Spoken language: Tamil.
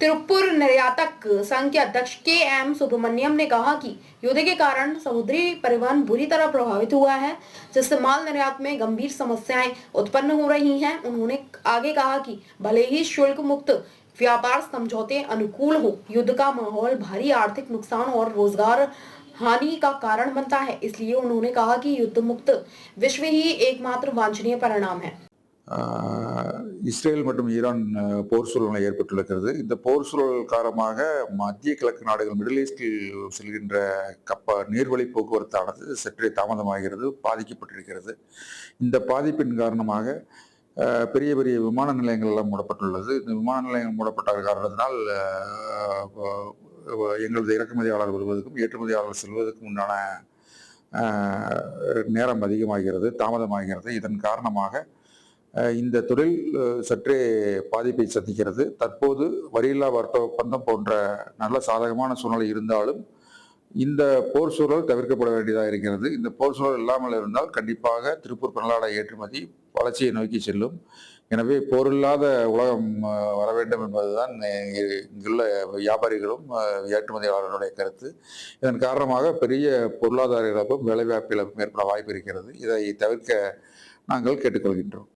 तिरुपुर निर्यातक संघ के अध्यक्ष के एम सुब्रमण्यम ने कहा कि युद्ध के कारण समुद्री परिवहन बुरी तरह प्रभावित हुआ है, जिससे माल निर्यात में गंभीर समस्याएं उत्पन्न हो रही हैं। उन्होंने आगे कहा कि भले ही शुल्क मुक्त व्यापार समझौते अनुकूल हो, युद्ध का माहौल भारी आर्थिक नुकसान और रोजगार हानि का कारण बनता है। इसलिए उन्होंने कहा कि युद्ध मुक्त विश्व ही एकमात्र वांछनीय परिणाम है। இஸ்ரேல் மற்றும் ஈரான் போர் சூழ்நிலை ஏற்பட்டுள்ளது. இந்த போர் சூழல் காரணமாக மத்திய கிழக்கு நாடுகள் மிடில் ஈஸ்டில் செல்கின்ற நீர்வழி போக்குவரத்தானது சற்றே தாமதமாகிறது, பாதிக்கப்பட்டிருக்கிறது. இந்த பாதிப்பின் காரணமாக பெரிய பெரிய விமான நிலையங்கள் எல்லாம் மூடப்பட்டுள்ளது. இந்த விமான நிலையங்கள் மூடப்பட்ட காரணத்தினால் எங்களது இறக்குமதியாளர் வருவதற்கும் ஏற்றுமதியாளர் செல்வதற்கும் உண்டான நேரம் அதிகமாகிறது, தாமதமாகிறது. இதன் காரணமாக இந்த தொழில் சற்றே பாதிப்பை சந்திக்கிறது. தற்போது வரியில்லா வர்த்தக ஒப்பந்தம் போன்ற நல்ல சாதகமான சூழ்நிலை இருந்தாலும் இந்த போர் சூழல் தவிர்க்கப்பட வேண்டியதாக இருக்கிறது. இந்த போர் சூழல் இல்லாமல் இருந்தால் கண்டிப்பாக திருப்பூர் பின்னலாடை ஏற்றுமதி வளர்ச்சியை நோக்கி செல்லும். எனவே போரில்லாத உலகம் வர வேண்டும் என்பதுதான் இங்குள்ள வியாபாரிகளும் ஏற்றுமதியாளர்களுடைய கருத்து. இதன் காரணமாக பெரிய பொருளாதார இழப்பும் வேலைவாய்ப்பு இழப்பும் ஏற்பட வாய்ப்பு இருக்கிறது. இதை தவிர்க்க நாங்கள் கேட்டுக்கொள்கின்றோம்.